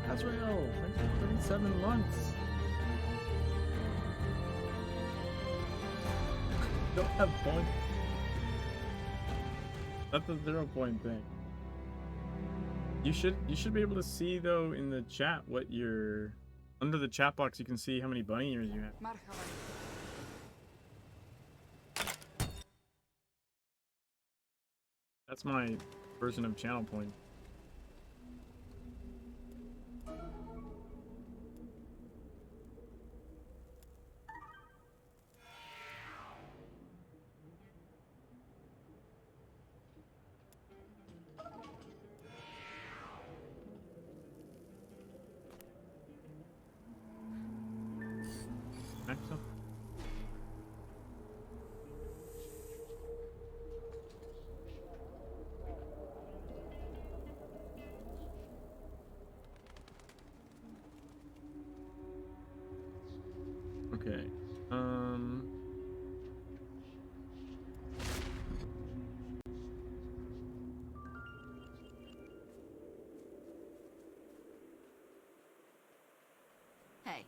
Azrael, thanks for 37 months. Don't have points. That's a 0 point thing. You should be able to see though in the chat what your under the chat box. You can see how many bunny ears you have. That's my version of channel point. Excellent. Okay. Hey.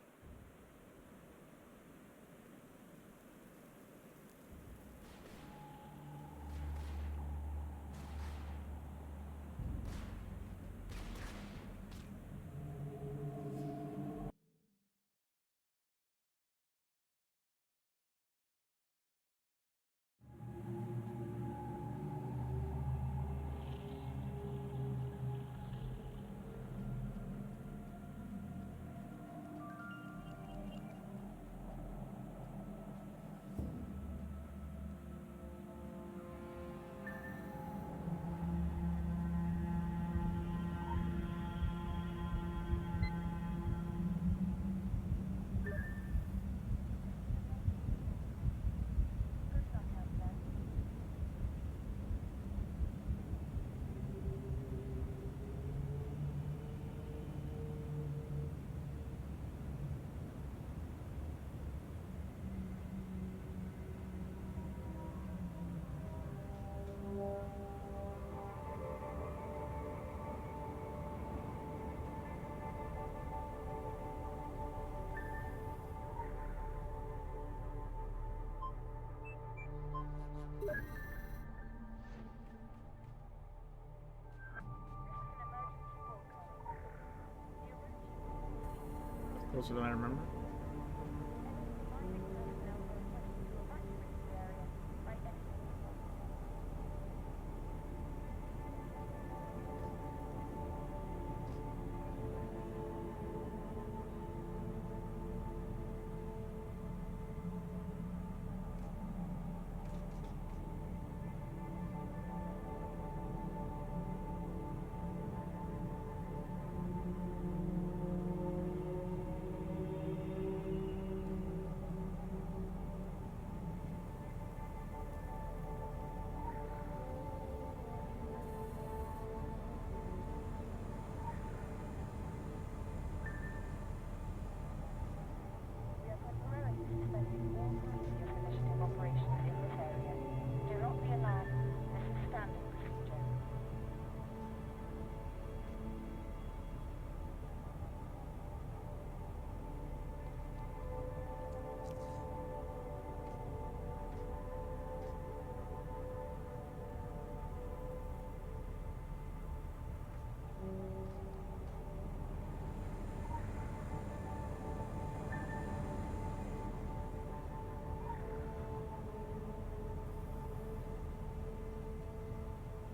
Closer than I remember.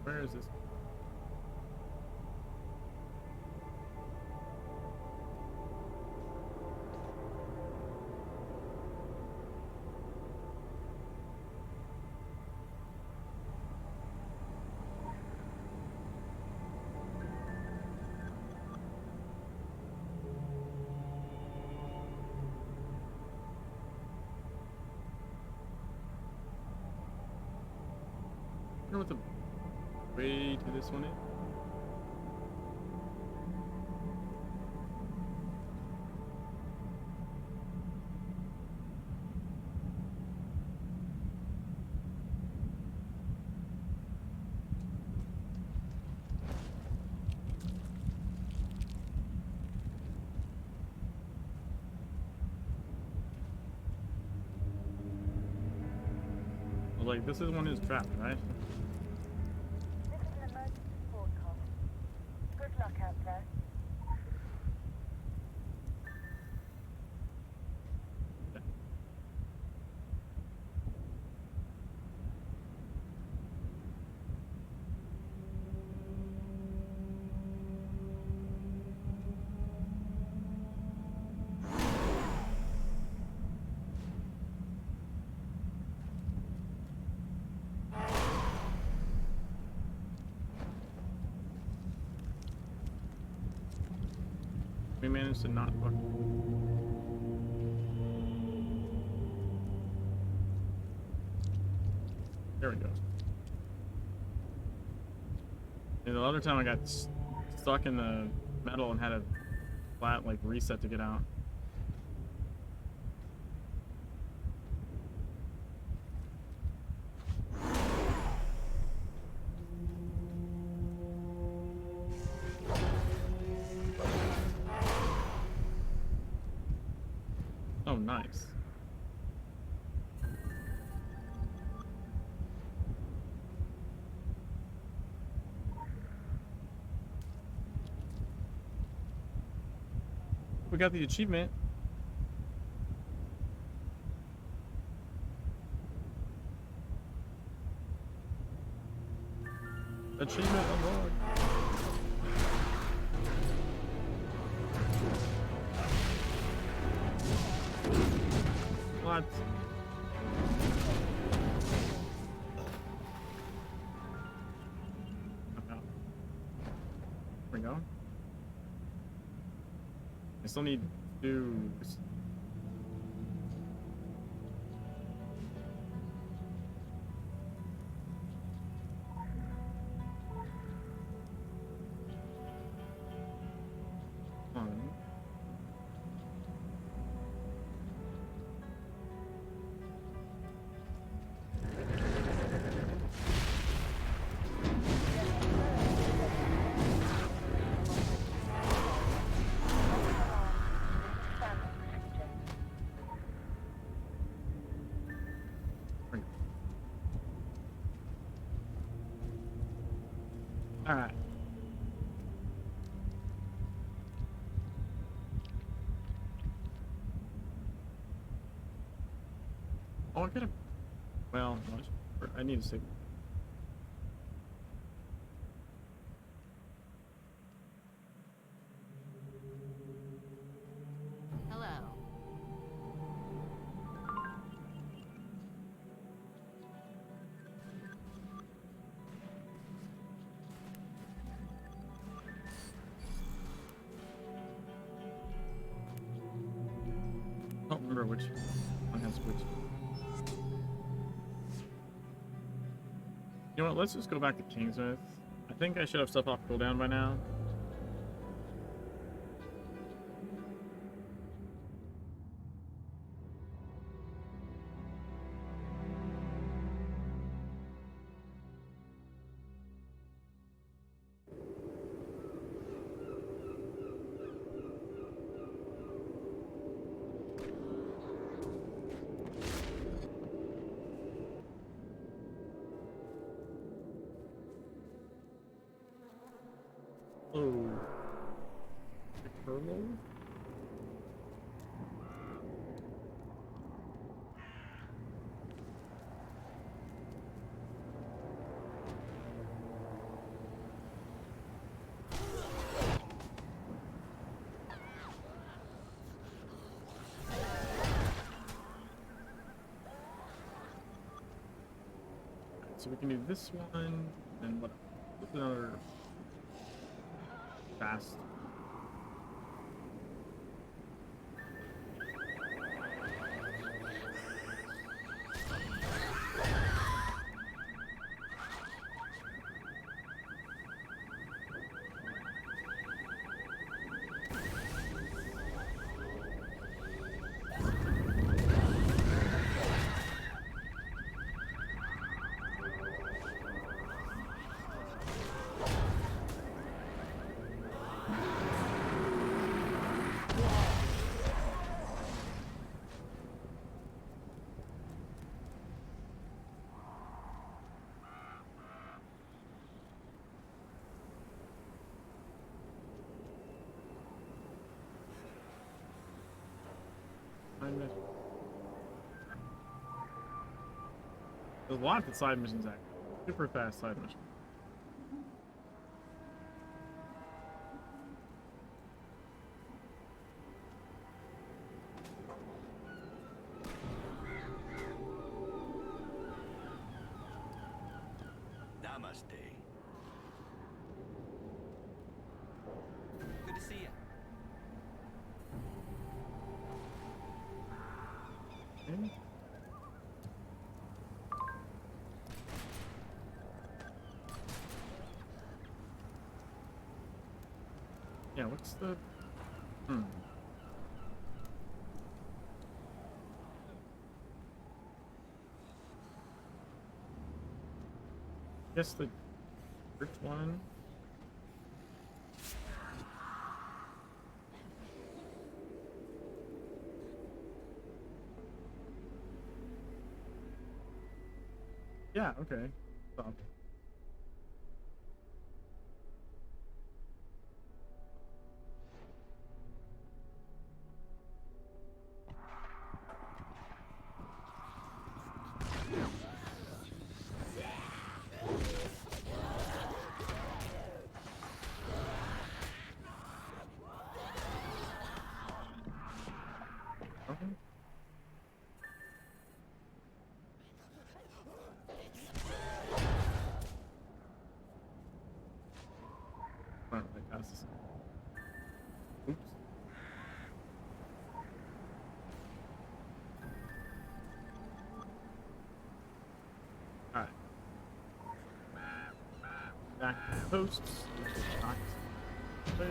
Where is this? I wonder what the way to this one is. like, this is one who's trapped, right? This is an emergency broadcast. Good luck out there. We managed to not fuck. There we go. And the other time I got stuck in the metal and had a flat like reset to get out. Oh, nice. We got the achievement. Achievement unlocked. What? There we go. I still need to. Alright. Oh, I could have. Well, I need to save. Hello. I don't remember which one has which. You know what? Let's just go back to Kingsmith. I think I should have stuff off cooldown by now. Oh. Purple? So we can do this one, and what? What's another fast? There's lots of side missions actually. Super fast side missions. Namaste. Good to see you. Okay. Yeah, what's the... Guess the church one. Yeah, okay. Stop. Okay. Alright, pass this. Oops. Alright. Back to the posts. Play.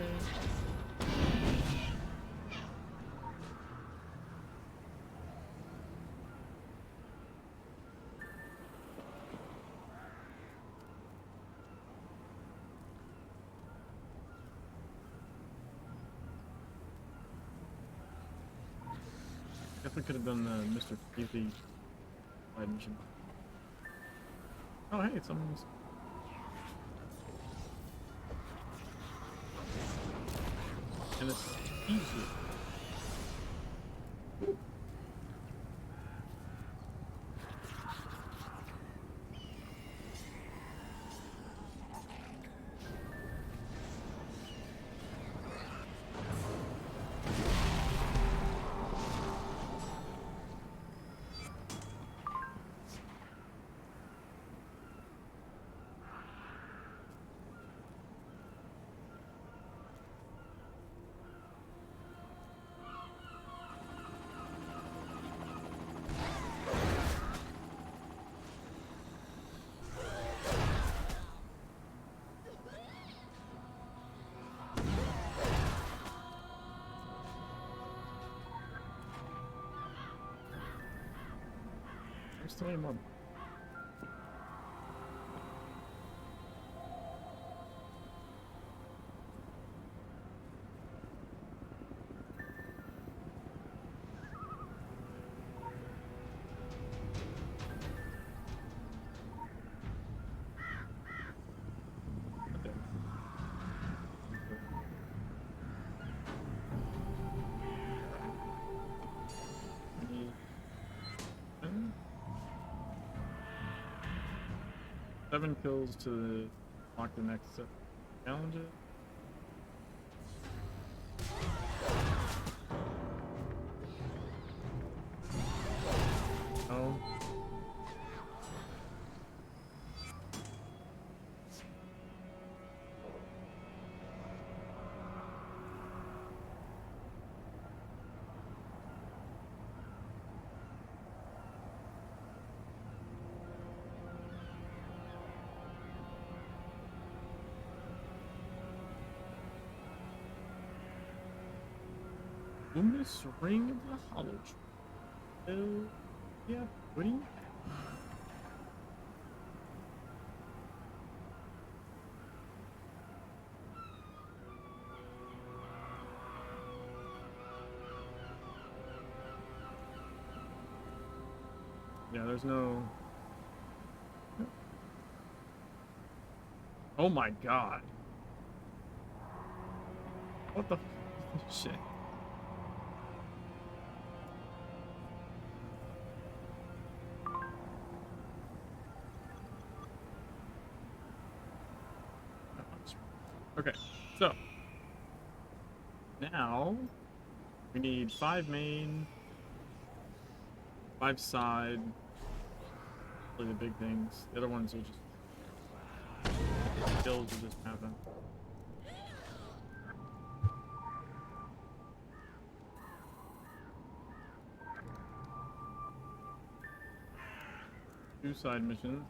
Guess we could have done the Mr. Creepy side mission. Oh, hey, someone's. And it's easy. There's still any more. Okay. Seven? 7 kills to lock the next set of challenges. Oh. Luminous Ring of the Hollow Tree. Yeah, pudding. Yeah, there's no... Oh my god. What the shit? Okay, so now we need 5 main, 5 side. Really the big things. The other ones will just kills will just happen. Two side missions.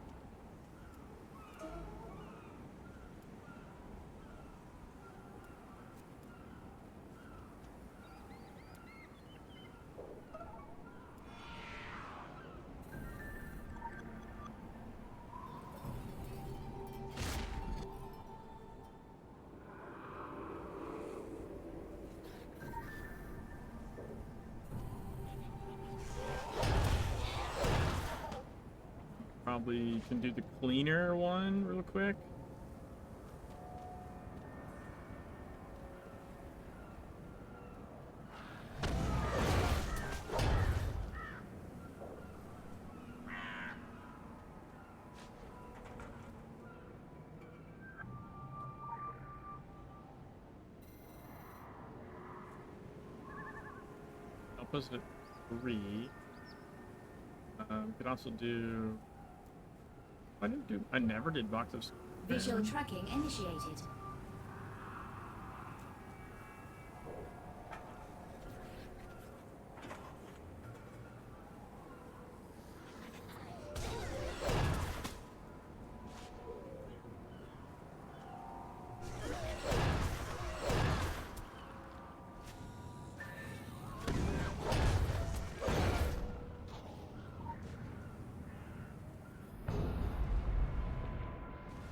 Probably can do the cleaner one real quick. I'll post it at 3. We could also do. I never did box of. Visual tracking initiated.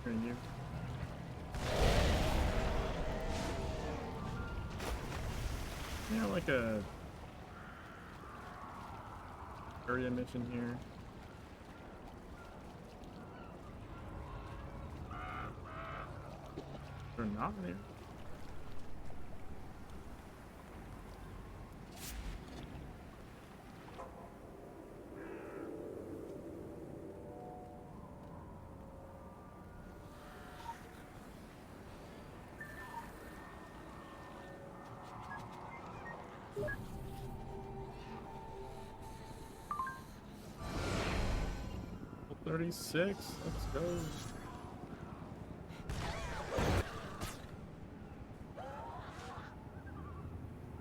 You. Yeah, like a area mission here. They're not there. Level 36. Let's go.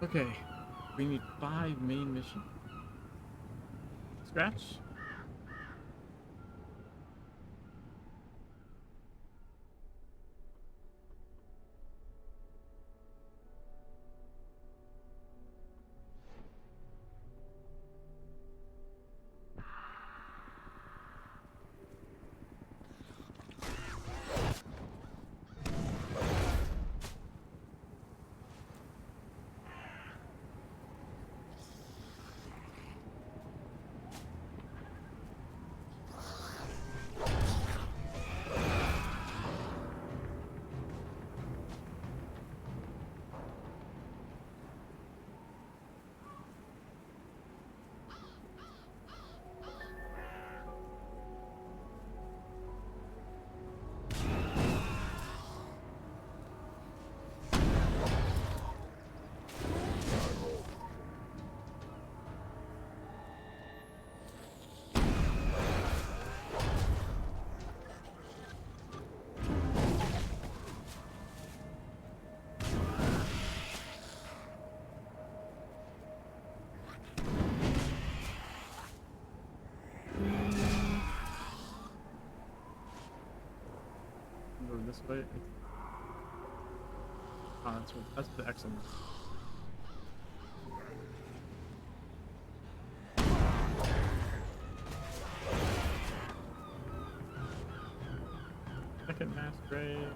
Okay, we need 5 main missions. Scratch. Go this way. Ah, that's the excellent. Second mass grave.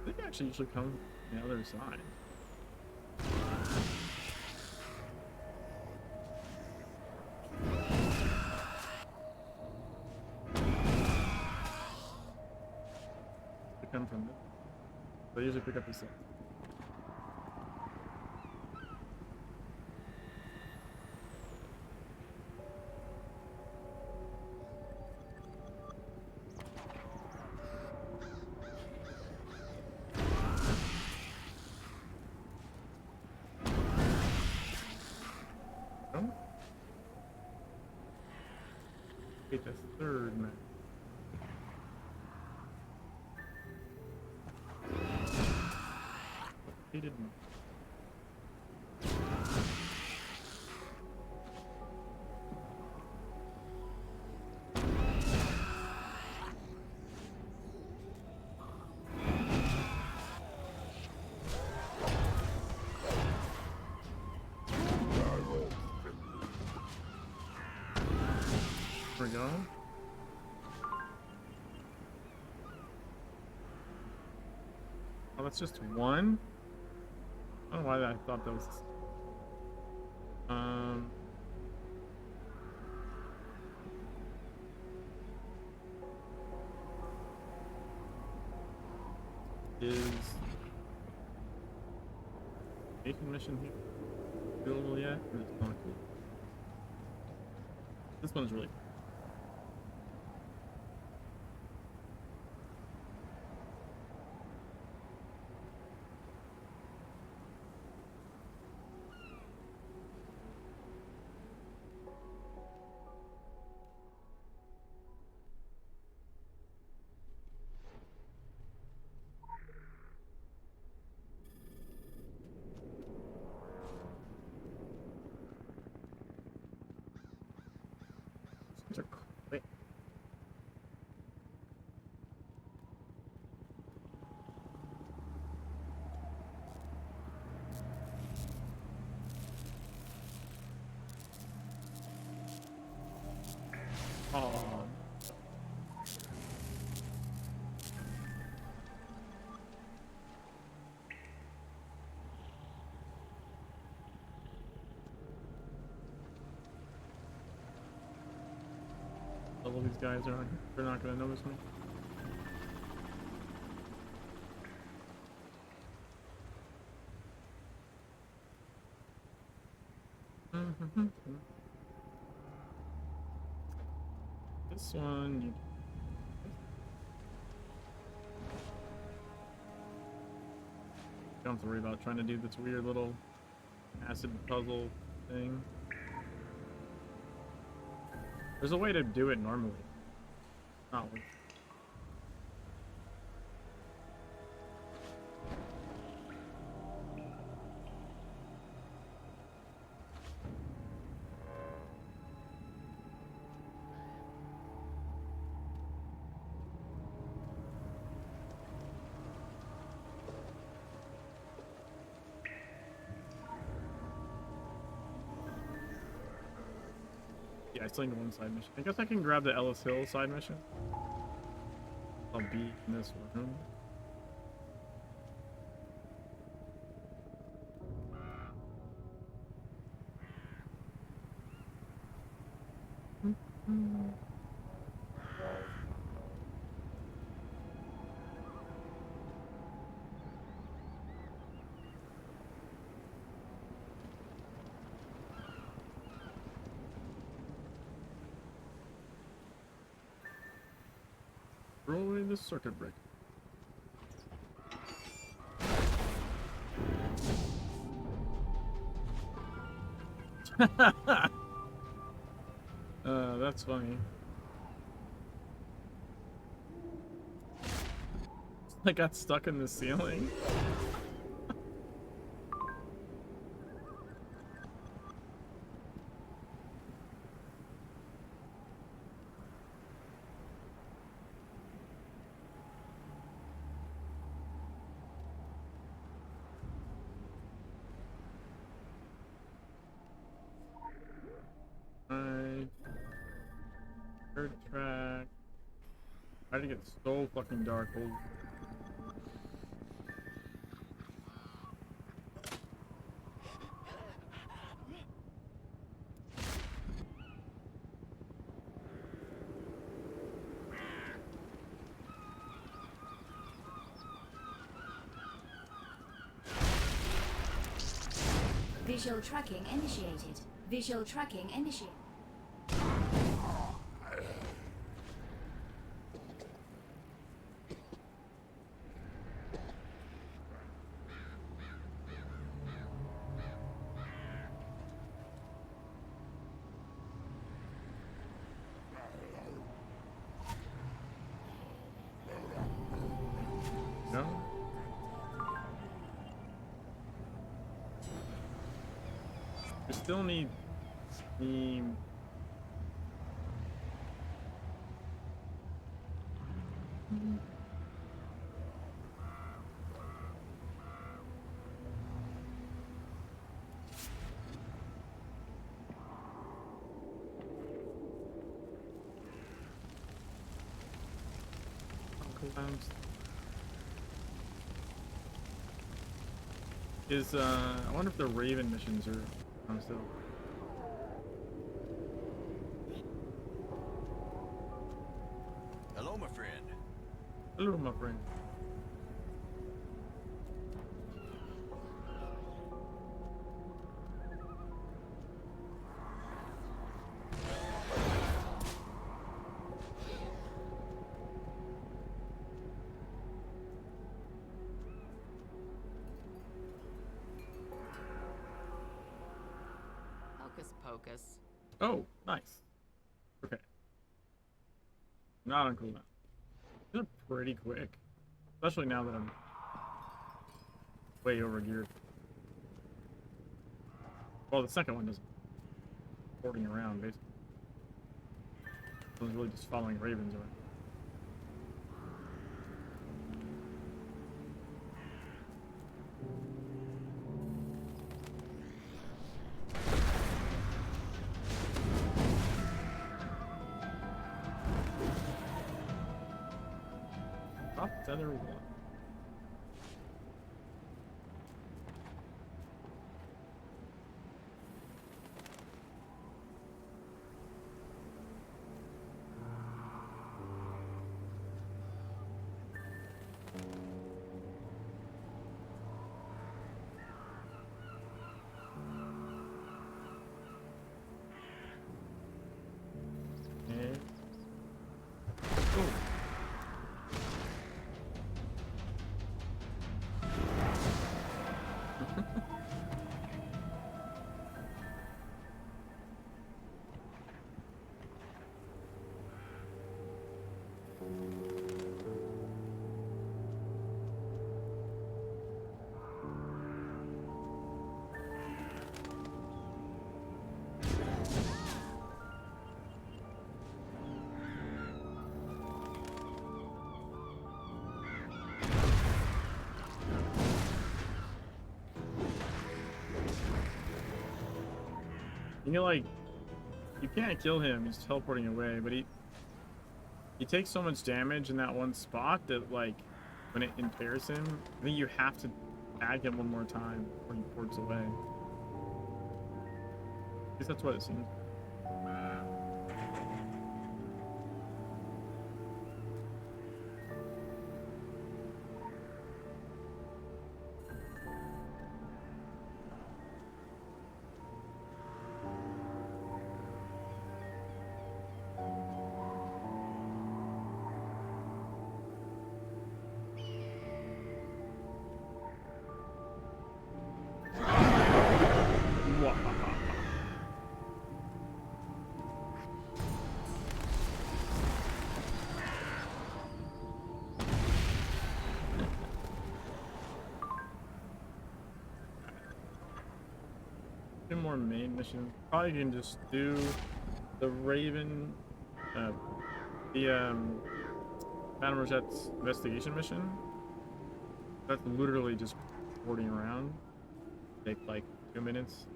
They actually usually come from the other side. come from. So I usually pick up this stuff. Oh. Wait, the third man. Hated me. There we go. Oh, that's just one? I don't know why I thought that was... Is... Making mission here doable yet? Or it's not cool? This one's really... These are quick. Oh. All these guys are on. They're not gonna notice me. This one, you don't have to worry about trying to do this weird little acid puzzle thing. There's a way to do it normally. Not working. Yeah, I still need one side mission. I guess I can grab the Ellis Hill side mission. I'll be in this room. Rolling the circuit breaker. That's funny. I got stuck in the ceiling. Third track. How to get so fucking dark? Holy. Visual tracking initiated. Visual tracking initiated. No? We still need the collapsed. I wonder if the Raven missions are on still. Hello, my friend. Hello, my friend. Hocus pocus. Oh, nice. Okay. Not on cooldown. These are pretty quick. Especially now that I'm way over geared. Well, the second one doesn't. Porting around, basically. I was really just following ravens around. Top tether one. Okay. Oh. Like, you can't kill him, he's teleporting away, but he takes so much damage in that one spot that, like, when it impairs him, I think you have to tag him one more time before he ports away. At least that's what it seems. Two more main missions. Probably can just do the Raven, Madame Rosette's investigation mission. That's literally just porting around. Take like 2 minutes.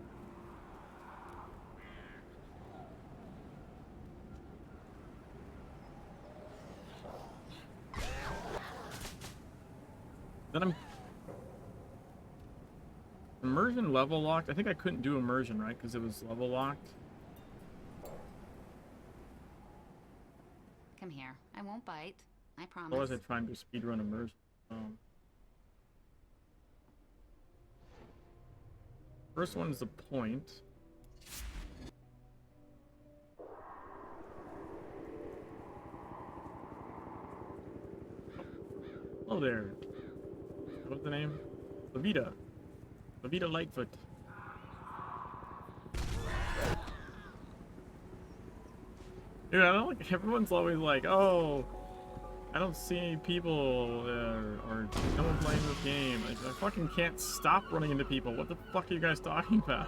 Then I'm immersion level locked. I think I couldn't do immersion, right? Because it was level locked. Come here. I won't bite. I promise. Otherwise, I try and do speedrun immersion. First one is the point. Oh there. What's the name? Levita. Levita Lightfoot. Dude, I don't like, everyone's always like, oh, I don't see any people or no one playing this game. Like, I fucking can't stop running into people. What the fuck are you guys talking about?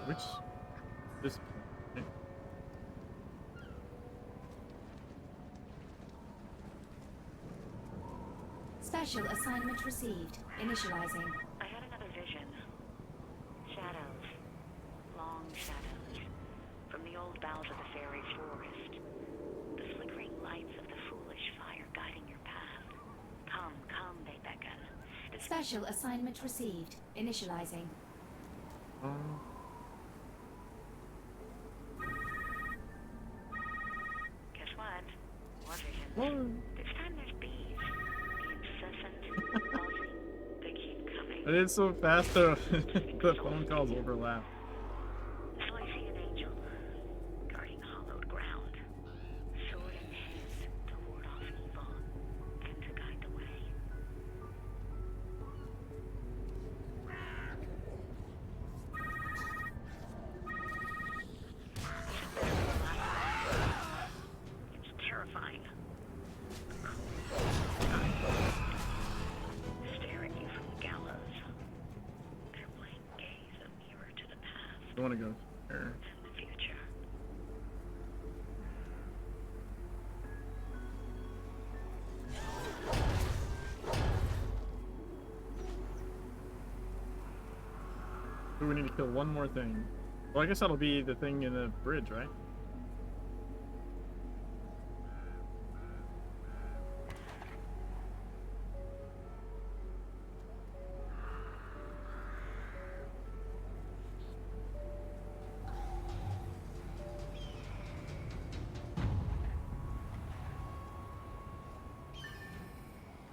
Which this point? Special assignment received. Initializing. I had another vision. Shadows. Long shadows. From the old boughs of the fairy forest. The flickering lights of the foolish fire guiding your path. Come, come, they beckon. Special assignment received. Initializing. Guess what? More visions. What? This time there's bees. The incessant buzzing. They keep coming. It is so fast though. The phone calls overlap. So I see an angel guarding hollowed ground, sword in hand to ward off evil and to guide the way. It's terrifying. Stare at you from the gallows. Their blank gaze a mirror to the past I want to go there. and the future. Ooh, we need to kill one more thing. Well, I guess that'll be the thing in the bridge, right?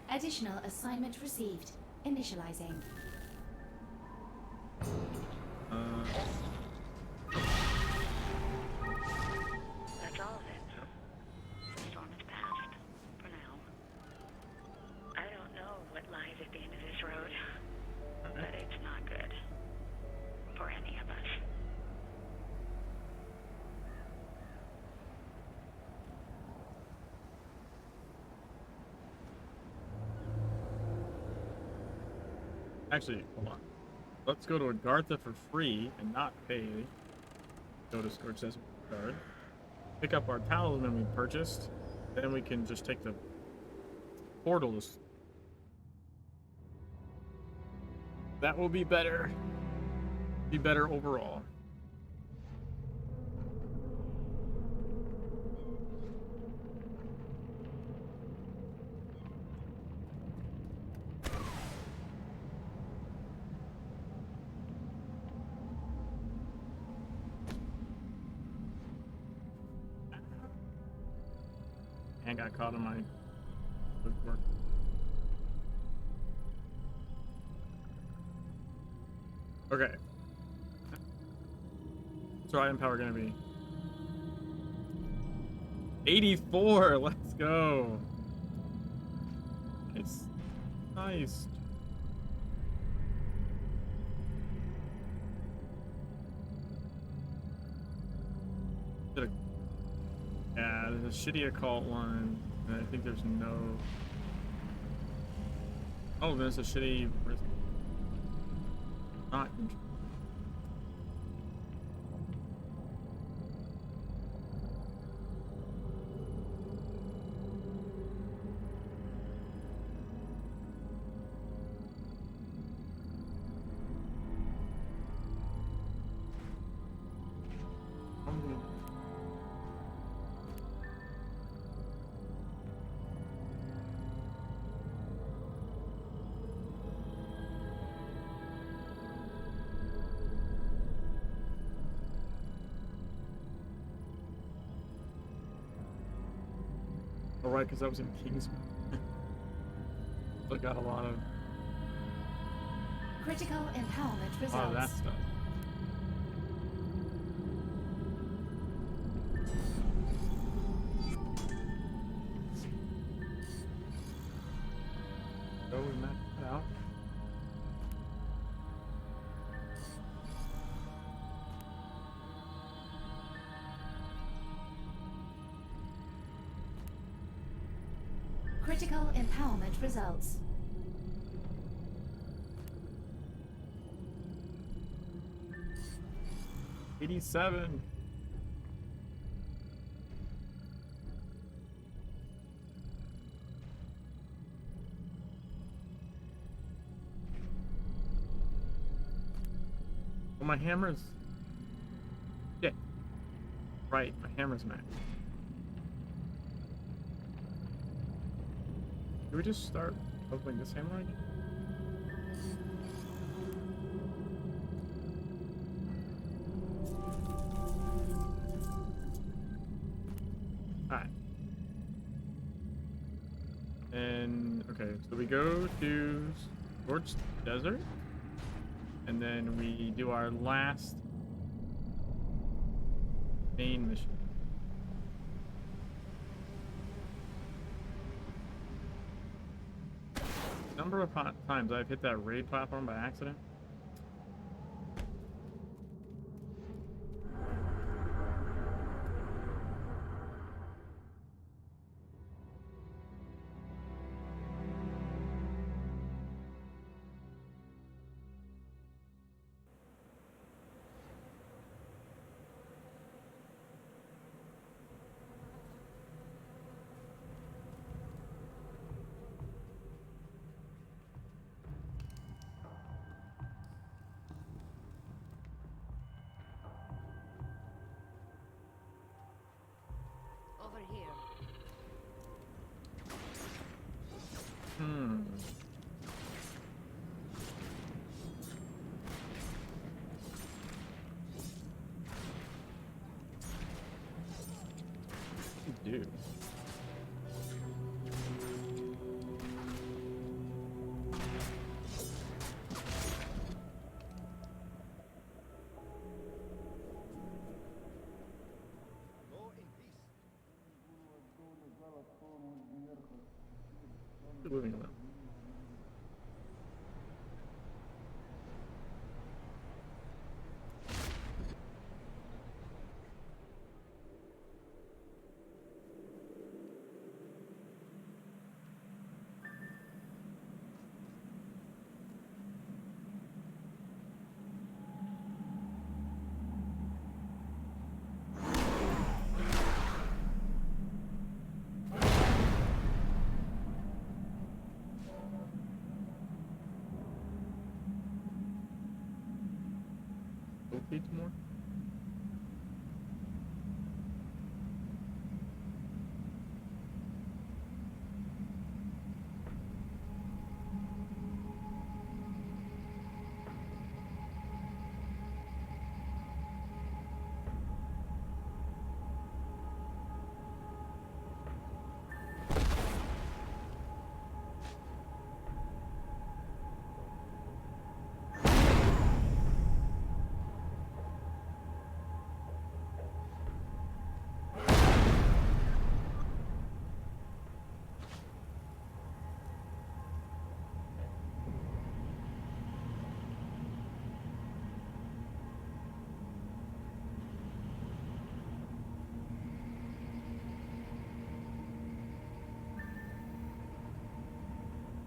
Additional assignment received. Initializing. That's all of it. The storm is past. For now. I don't know what lies at the end of this road. But it's not good. For any of us. Actually, hold on. Let's go to Agartha for free and not pay. Go to Scorch Desert Guard. Pick up our talisman we purchased. Then we can just take the portals. That will be better. Be better overall. And got caught in my work. Okay. What's our item power gonna be? 84. Let's go. It's nice. Yeah, there's a shitty occult one, and I think there's no. Oh, there's a shitty. Not. Oh, right, because I was in Kingsman. I got a lot of Critical empowerment results. that stuff. So we maxed it out. Critical empowerment results. E17. Well, my hammer's... Yeah. Right, my hammer's max. Can we just start opening this hammer again? Alright. And, okay, so we go to Scorched Desert. And then we do our last main mission. Number of times I've hit that raid platform by accident. Over here. Hmm. What do you do? Moving around. Locate more?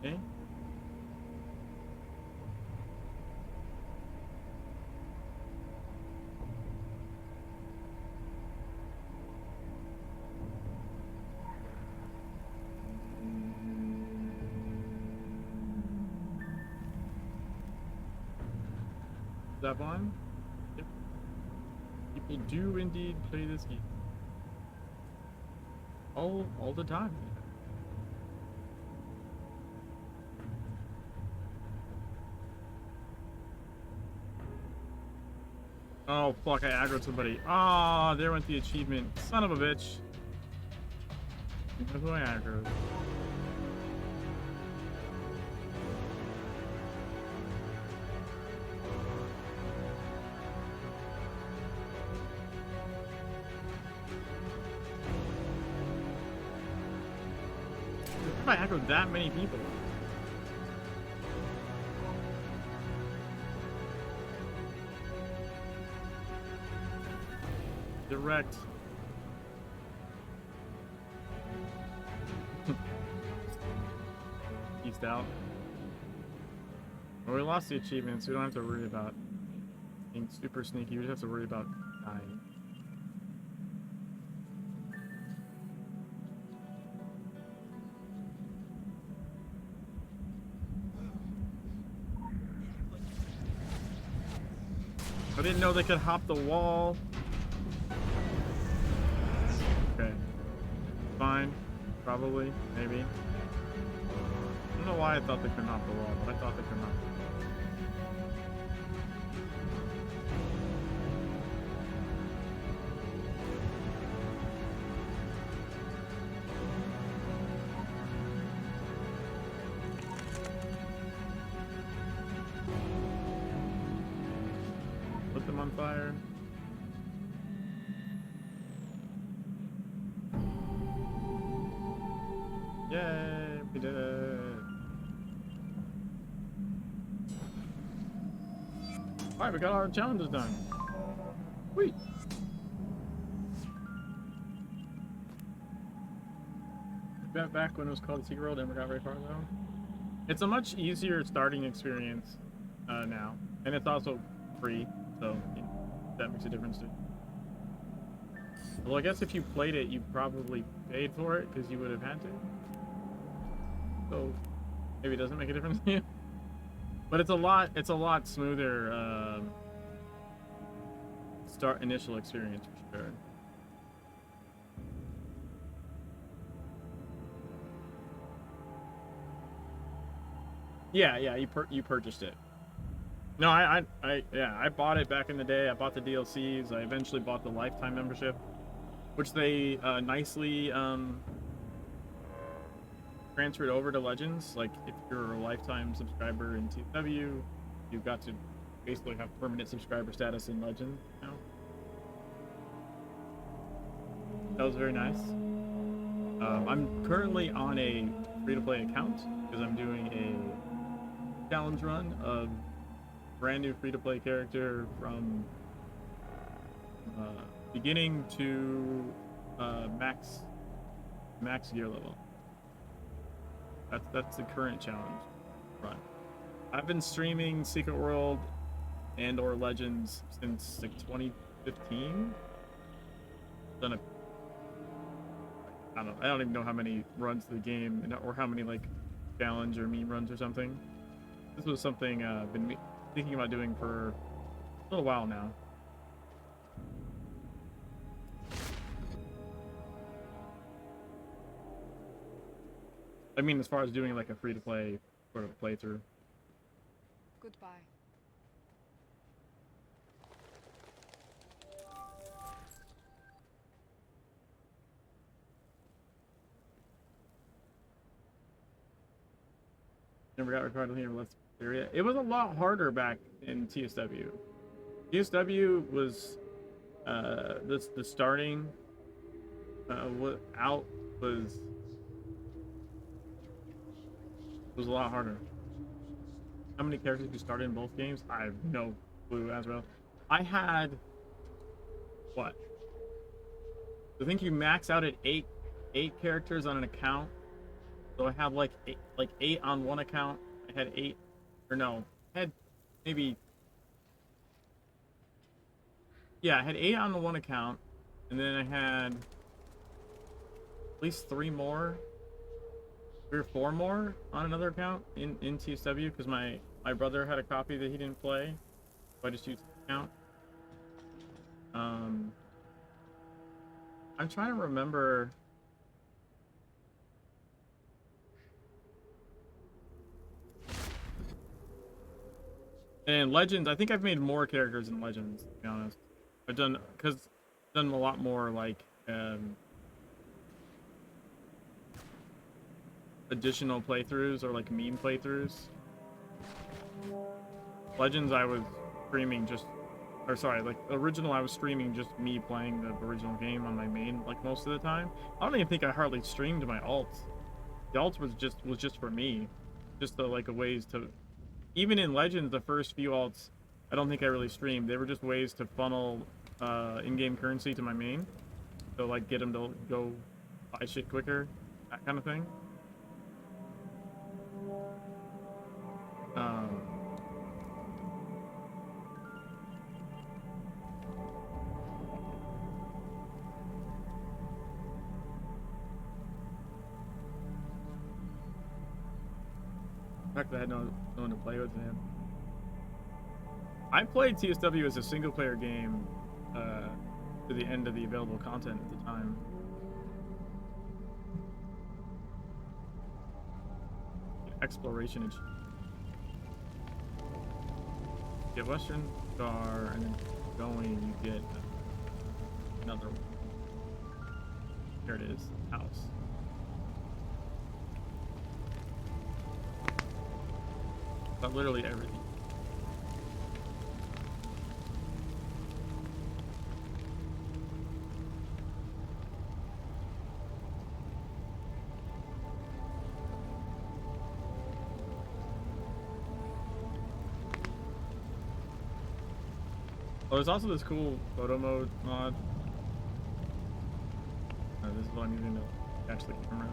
Okay. Is that one? Yep. People do indeed play this game. All the time. Oh fuck, I aggroed somebody. Ah, there went the achievement. Son of a bitch. That's why aggro. If I aggro that many people. Direct. East out. Well, we lost the achievement, so we don't have to worry about being super sneaky. We just have to worry about dying. I didn't know they could hop the wall. Okay. Fine. Probably. Maybe. I don't know why I thought they couldn't hop the wall, but I thought they could hop. Put them on fire. Yay, we did it. Alright, we got our challenges done. Sweet. Back when it was called the Secret World, never got very far though. It's a much easier starting experience now, and it's also free, so yeah, that makes a difference too. Well, I guess if you played it, you probably paid for it because you would have had to. So maybe it doesn't make a difference to you. But it's a lot smoother start initial experience for sure. Yeah, you purchased it. No, I bought it back in the day. I bought the DLCs. I eventually bought the lifetime membership, which they nicely transferred over to Legends. Like, if you're a lifetime subscriber in TSW, you've got to basically have permanent subscriber status in Legends now. That was very nice. I'm currently on a free-to-play account because I'm doing a challenge run of brand new free-to-play character from beginning to max gear level. That's the current challenge run. I've been streaming Secret World and or Legends since like 2015. Done a I don't even know how many runs to the game or how many like challenge or meme runs or something. This was something I've been thinking about doing for a little while now. I mean, as far as doing like a free-to-play sort of playthrough. Goodbye. Never got required to leave Let's area. It was a lot harder back in TSW. TSW was the starting out was a lot harder. How many characters did you start in both games? I have no clue as well. I had what? I think you max out at eight characters on an account. So I have like eight on one account. I had 8, or no, I had maybe, yeah, I had 8 on the one account, and then I had at least 3 or 4 more on another account in TSW because my brother had a copy that he didn't play, so I just used the account. I'm trying to remember. And Legends, I think I've made more characters in Legends, to be honest. I've done a lot more, like, additional playthroughs or like meme playthroughs. Legends I was streaming just, or sorry, like original I was streaming just me playing the original game on my main like most of the time. I don't even think I hardly streamed my alts. The alts was just for me, just the like ways to. Even in Legends, the first few alts, I don't think I really streamed. They were just ways to funnel in-game currency to my main, so like get them to go buy shit quicker, that kind of thing. Um, the fact that I had no one to play with, man. I played TSW as a single-player game to the end of the available content at the time. Exploration and get Western Star, and then going you get another one. There it is, house. But literally everything. Oh, there's also this cool photo mode mod. This is what I'm using to catch the camera.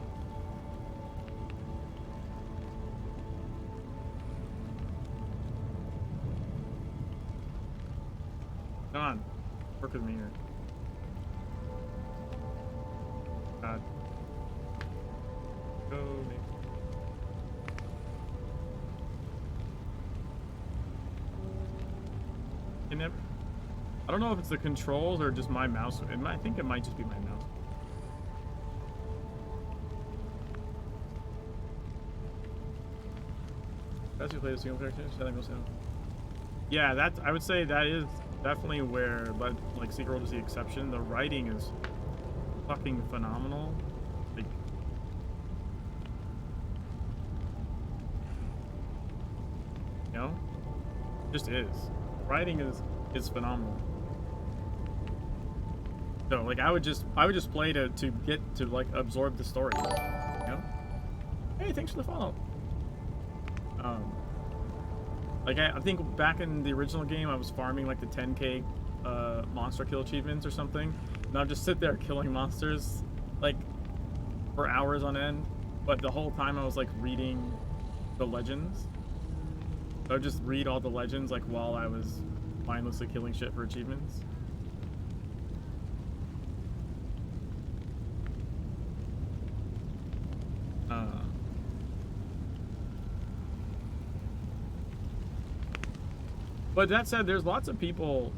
Come on, work with me here. God. Go, Nick. Can never. I don't know if it's the controls or just my mouse. I think it might just be my mouse. Best you play the single player games? Yeah, that's. I would say that is definitely where, but like Secret World is the exception. The writing is fucking phenomenal. Like, you know, just is. Writing is phenomenal. So like I would just play to get to like absorb the story. You know? Hey, thanks for the follow. Like I think back in the original game I was farming like the 10k monster kill achievements or something. And I'd just sit there killing monsters like for hours on end. But the whole time I was like reading the legends. So I would just read all the legends like while I was mindlessly killing shit for achievements. But that said, there's lots of people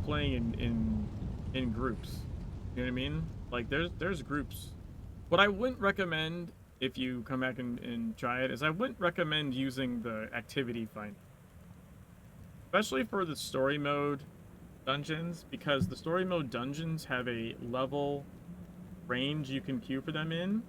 playing in groups. You know what I mean? Like there's groups. What I wouldn't recommend if you come back and try it is I wouldn't recommend using the activity finder, especially for the story mode dungeons, because the story mode dungeons have a level range you can queue for them in.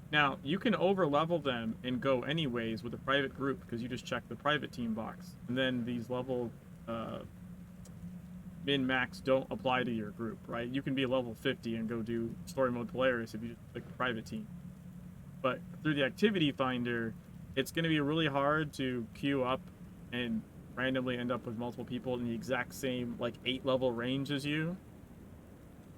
Now, you can over-level them and go anyways with a private group because you just check the private team box. And then these level min-max don't apply to your group, right? You can be level 50 and go do story mode Polaris if you just pick a private team. But through the activity finder, it's going to be really hard to queue up and randomly end up with multiple people in the exact same, like, 8-level range as you.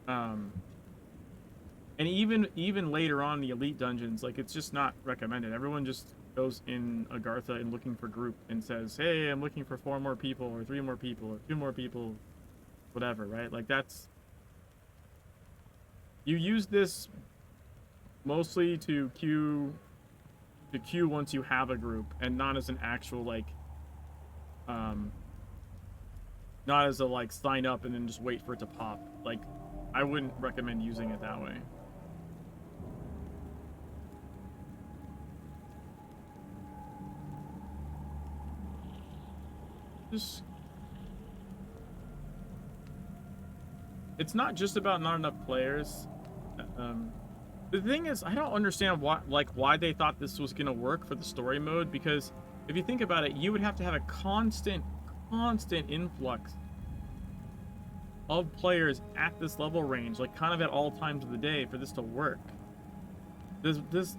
And even later on the elite dungeons, like it's just not recommended. Everyone just goes in Agartha and looking for group and says, "Hey, I'm looking for 4 more people or 3 more people or 2 more people," whatever, right? Like that's you use this mostly to queue once you have a group and not as an actual like not as a like sign up and then just wait for it to pop. Like I wouldn't recommend using it that way. It's not just about not enough players. The thing is, I don't understand why they thought this was gonna work for the story mode, because if you think about it, you would have to have a constant influx of players at this level range, like kind of at all times of the day, for this to work. This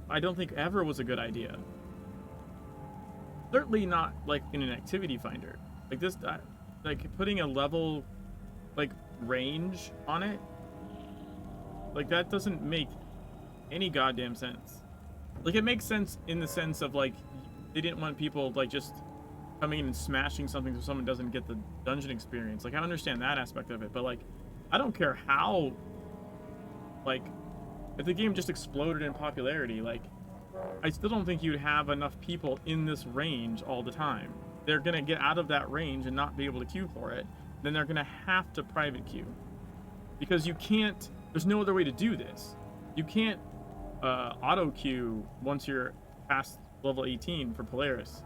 I don't think ever was a good idea. Certainly not like in an activity finder. Like this, like putting a level like range on it, like that doesn't make any goddamn sense. Like it makes sense in the sense of like they didn't want people like just coming in and smashing something so someone doesn't get the dungeon experience. Like I understand that aspect of it, but like I don't care how, like if the game just exploded in popularity, like I still don't think you'd have enough people in this range all the time. They're gonna get out of that range and not be able to queue for it. Then they're gonna have to private queue, because you can't, there's no other way to do this. You can't auto queue once you're past level 18 for Polaris.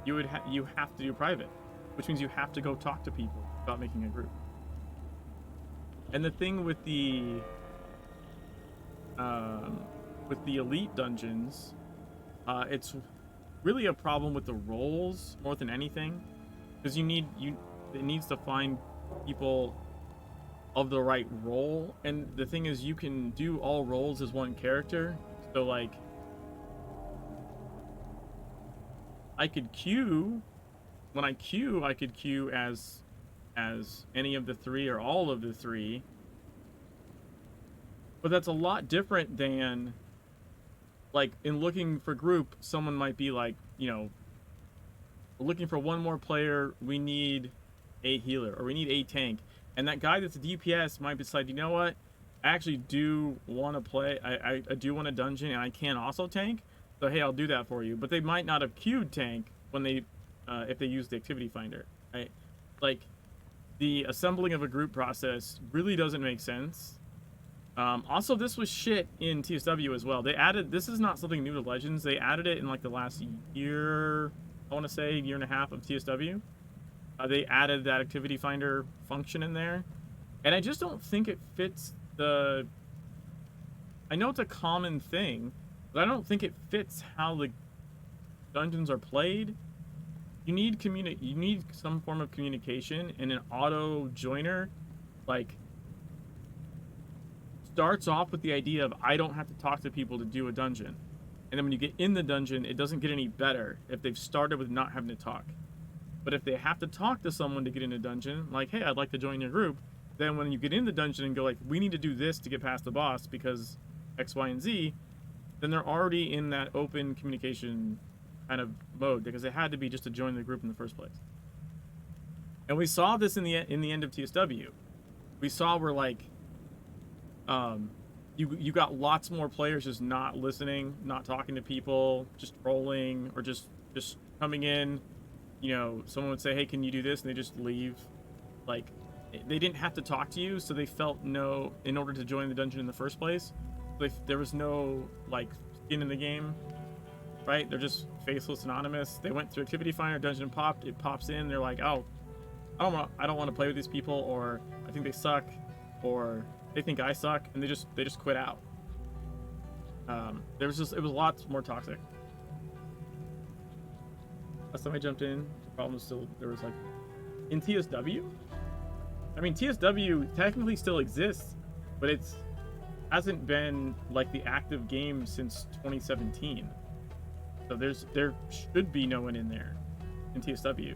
You have to do private, which means you have to go talk to people about making a group. And the thing with the elite dungeons, it's really a problem with the roles more than anything, because it needs to find people of the right role. And the thing is, you can do all roles as one character, so like I could queue, when I queue, I could queue as any of the three or all of the three. But that's a lot different than, like, in looking for group, someone might be like, you know, we're looking for one more player, we need a healer, or we need a tank. And that guy that's a DPS might decide, you know what, I actually do want to play, I do want a dungeon, and I can also tank. So hey, I'll do that for you. But they might not have queued tank when they, if they use the activity finder, right? Like, the assembling of a group process really doesn't make sense. Also, this was shit in TSW as well. They added, this is not something new to Legends. They added it in like the last year, I want to say year and a half of TSW. They added that activity finder function in there. And I just don't think it fits the, I know it's a common thing, but I don't think it fits how the dungeons are played. You need you need some form of communication, and an auto joiner, like, starts off with the idea of I don't have to talk to people to do a dungeon. And then when you get in the dungeon, it doesn't get any better if they've started with not having to talk. But if they have to talk to someone to get in a dungeon, like, hey, I'd like to join your group, then when you get in the dungeon and go like, we need to do this to get past the boss because X, Y, and Z, then they're already in that open communication kind of mode, because it had to be just to join the group in the first place. And we saw this in the end of TSW. We saw where, like, you got lots more players just not listening, not talking to people, just trolling, or just coming in. You know, someone would say, hey, can you do this? And they just leave. Like, they didn't have to talk to you, so they felt no, in order to join the dungeon in the first place, there was no, like, skin in the game, right? They're just faceless, anonymous. They went through activity finder, dungeon popped, it pops in, they're like, oh, I don't want to play with these people, or I think they suck, or they think I suck, and they just quit out. It was lots more toxic. Last time I jumped in, the problem was still, there was like, in TSW? I mean, TSW technically still exists, but it's hasn't been like the active game since 2017. So there should be no one in there in TSW.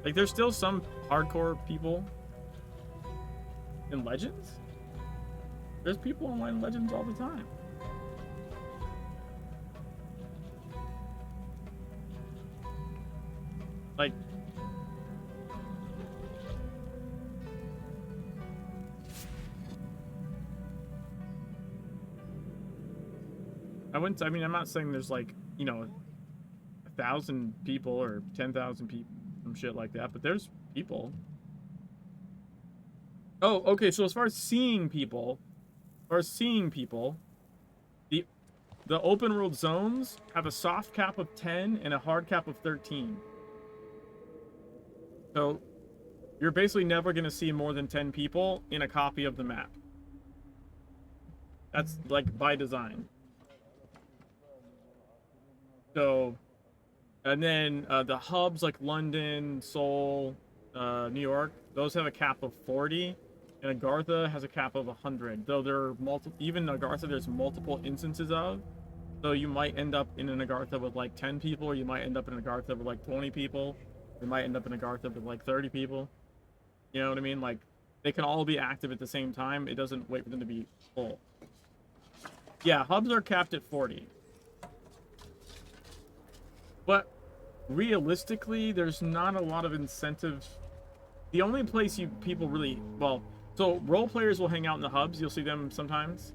Like, there's still some hardcore people in Legends. There's people online in Legends all the time. Like, I mean, I'm not saying there's like, you know, 1,000 people or 10,000 people, some shit like that, but there's people. Oh, okay, so as far as seeing people, the open world zones have a soft cap of 10 and a hard cap of 13. So you're basically never going to see more than 10 people in a copy of the map. That's like by design. So, and then the hubs like London, Seoul, New York, those have a cap of 40, and Agartha has a cap of 100. Though there are even Agartha, there's multiple instances of. So you might end up in an Agartha with like 10 people, or you might end up in an Agartha with like 20 people. You might end up in a Agartha with like 30 people. You know what I mean? Like, they can all be active at the same time. It doesn't wait for them to be full. Yeah, hubs are capped at 40. But realistically, there's not a lot of incentive. The only place people really, well, so role players will hang out in the hubs. You'll see them sometimes.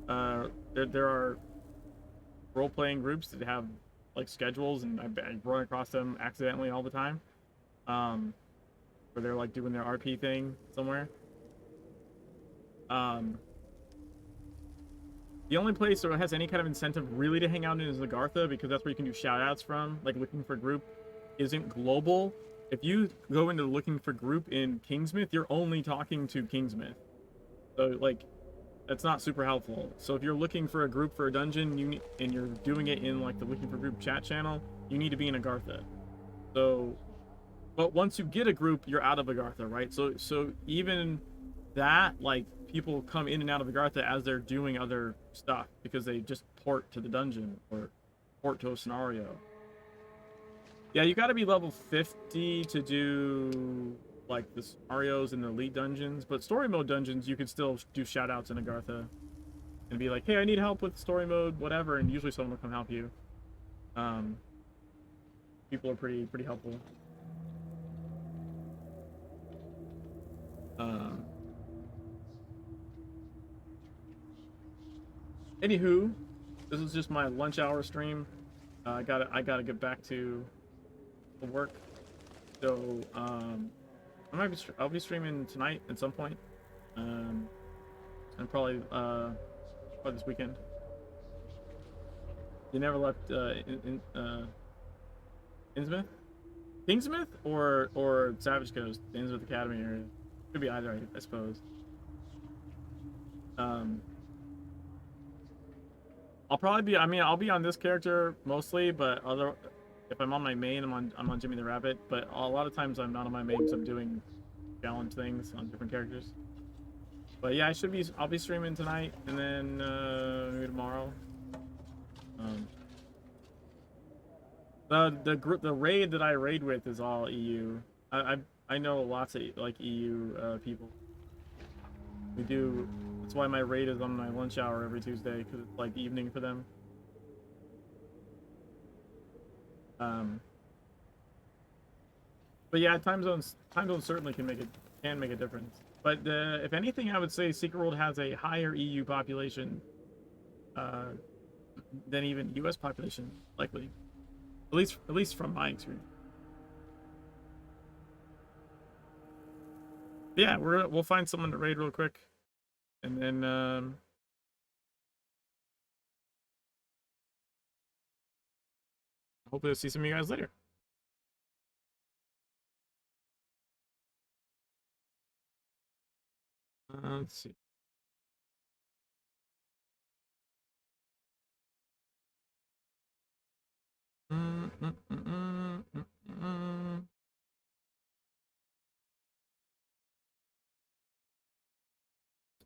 There are role playing groups that have like schedules, and I run across them accidentally all the time. Where they're like doing their RP thing somewhere. The only place that has any kind of incentive really to hang out in is Agartha, because that's where you can do shoutouts from, like looking for group isn't global. If you go into looking for group in Kingsmith, you're only talking to Kingsmith. So like, that's not super helpful. So if you're looking for a group for a dungeon, and you're doing it in like the looking for group chat channel, you need to be in Agartha. So, but once you get a group, you're out of Agartha, right? So even that, like, people come in and out of Agartha as they're doing other stuff because they just port to the dungeon or port to a scenario. Yeah, you got to be level 50 to do like the scenarios and the elite dungeons, but story mode dungeons you can still do shoutouts in Agartha and be like, hey, I need help with story mode, whatever, and usually someone will come help you. People are pretty helpful. Anywho, this is just my lunch hour stream. I gotta get back to work. So I'll be streaming tonight at some point, and probably this weekend. You never left Innsmouth, Kingsmith, or Savage Coast, the Innsmouth Academy area. Could be either, I suppose. I'll probably be. I mean, I'll be on this character mostly, but if I'm on my main, I'm on Jimmy the Rabbit. But a lot of times I'm not on my main because I'm doing challenge things on different characters. But yeah, I'll be streaming tonight, and then maybe tomorrow. The raid that I raid with is all EU. I know lots of like EU people. We do. That's why my raid is on my lunch hour every Tuesday, because it's like evening for them. But yeah, time zones certainly can make a difference. But if anything, I would say Secret World has a higher EU population than even US population, likely. At least from my experience. But yeah, we'll find someone to raid real quick, and then hopefully I'll see some of you guys later. Let's see.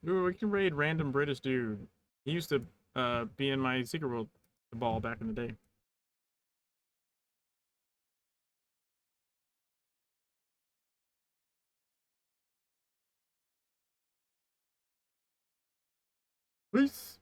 Ooh, we can raid random British dude. He used to be in my Secret World ball back in the day. Peace.